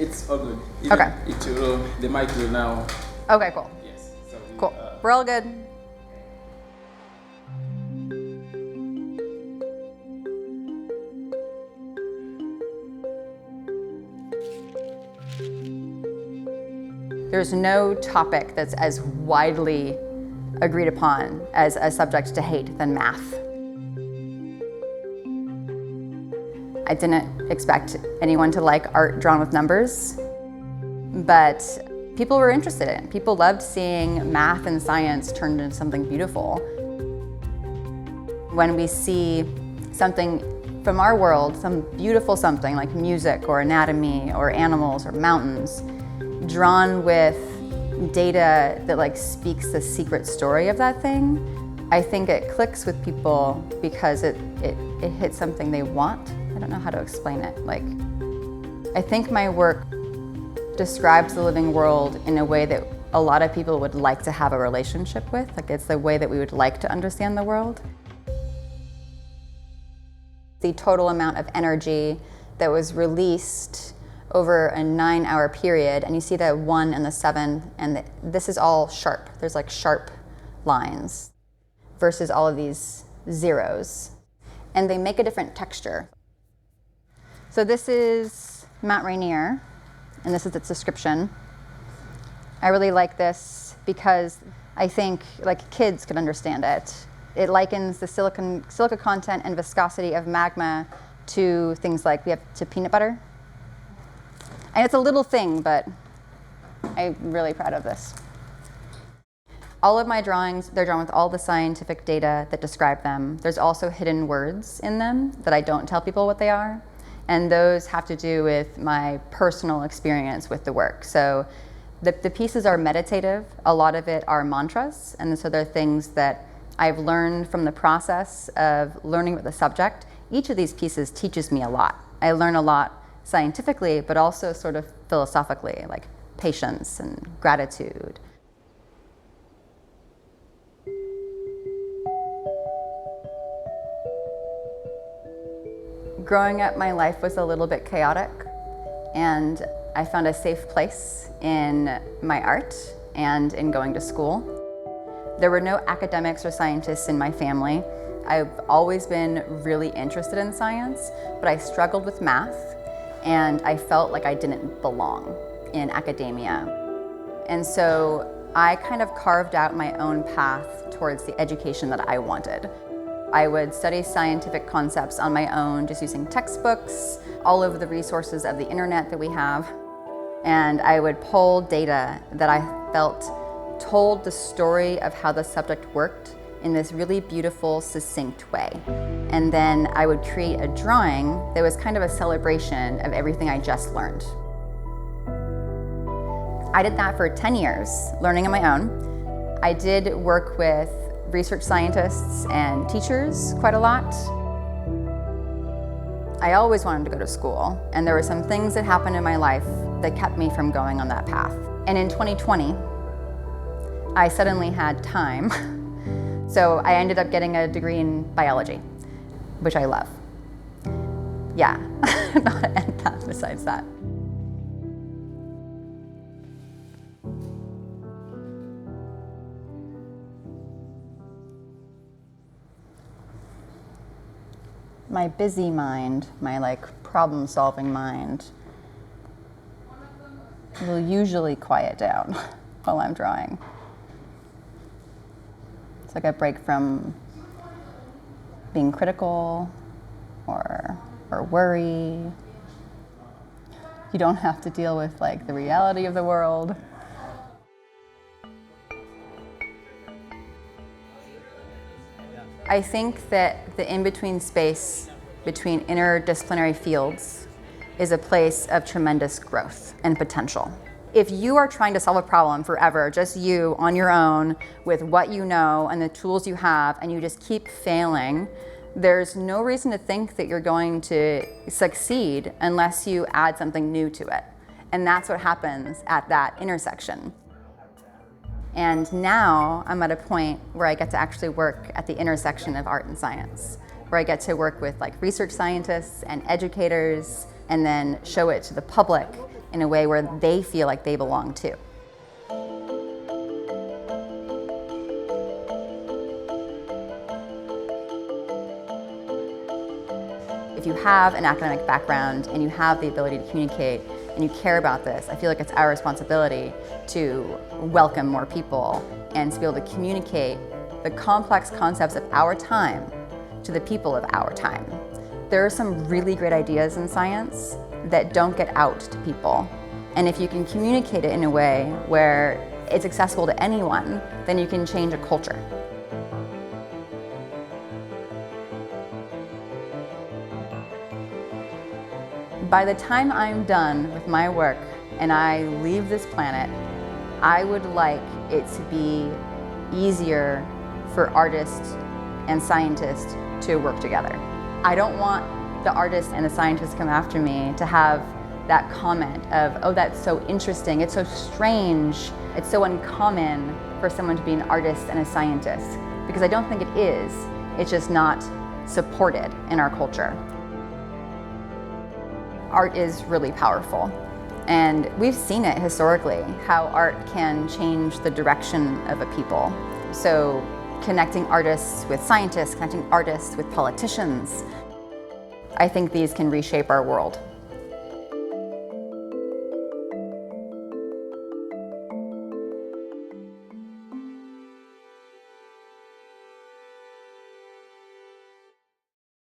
It's all good. Okay. The mic will now. Okay, cool. Yes. So, Cool. We're all good. There's no topic that's as widely agreed upon as a subject to hate than math. I didn't expect anyone to like art drawn with numbers, but people were interested in it. People loved seeing math and science turned into something beautiful. When we see something from our world, some beautiful something like music or anatomy or animals or mountains, drawn with data that like speaks the secret story of that thing, I think it clicks with people because it hits something they want. I don't know how to explain it. Like, I think my work describes the living world in a way that a lot of people would like to have a relationship with. Like, it's the way that we would like to understand the world. The total amount of energy that was released over a 9-hour period, and you see the 1 and the 7, and this is all sharp. There's like sharp lines versus all of these zeros. And they make a different texture. So this is Mount Rainier, and this is its description. I really like this because I think like kids could understand it. It likens the silica content and viscosity of magma to things like to peanut butter. And it's a little thing, but I'm really proud of this. All of my drawings, they're drawn with all the scientific data that describe them. There's also hidden words in them that I don't tell people what they are. And those have to do with my personal experience with the work. So the pieces are meditative. A lot of it are mantras. And so they're things that I've learned from the process of learning with the subject. Each of these pieces teaches me a lot. I learn a lot scientifically, but also sort of philosophically, like patience and gratitude. Growing up, my life was a little bit chaotic, and I found a safe place in my art and in going to school. There were no academics or scientists in my family. I've always been really interested in science, but I struggled with math, and I felt like I didn't belong in academia. And so I kind of carved out my own path towards the education that I wanted. I would study scientific concepts on my own, just using textbooks, all over the resources of the internet that we have. And I would pull data that I felt told the story of how the subject worked in this really beautiful, succinct way. And then I would create a drawing that was kind of a celebration of everything I just learned. I did that for 10 years, learning on my own. I did work with research scientists and teachers quite a lot. I always wanted to go to school, and there were some things that happened in my life that kept me from going on that path. And in 2020, I suddenly had time. So I ended up getting a degree in biology, which I love. Yeah, and that besides that. My busy mind, my like problem-solving mind, will usually quiet down while I'm drawing. It's like a break from being critical or worry. You don't have to deal with like the reality of the world. I think that the in-between space between interdisciplinary fields is a place of tremendous growth and potential. If you are trying to solve a problem forever, just you on your own with what you know and the tools you have, and you just keep failing, there's no reason to think that you're going to succeed unless you add something new to it. And that's what happens at that intersection. And now I'm at a point where I get to actually work at the intersection of art and science, where I get to work with like research scientists and educators and then show it to the public in a way where they feel like they belong too. If you have an academic background and you have the ability to communicate and you care about this, I feel like it's our responsibility to welcome more people and to be able to communicate the complex concepts of our time to the people of our time. There are some really great ideas in science that don't get out to people. And if you can communicate it in a way where it's accessible to anyone, then you can change a culture. By the time I'm done with my work and I leave this planet, I would like it to be easier for artists and scientists to work together. I don't want the artists and the scientists come after me to have that comment of, oh, that's so interesting, it's so strange, it's so uncommon for someone to be an artist and a scientist. Because I don't think it is, it's just not supported in our culture. Art is really powerful. And we've seen it historically, how art can change the direction of a people. So connecting artists with scientists, connecting artists with politicians, I think these can reshape our world.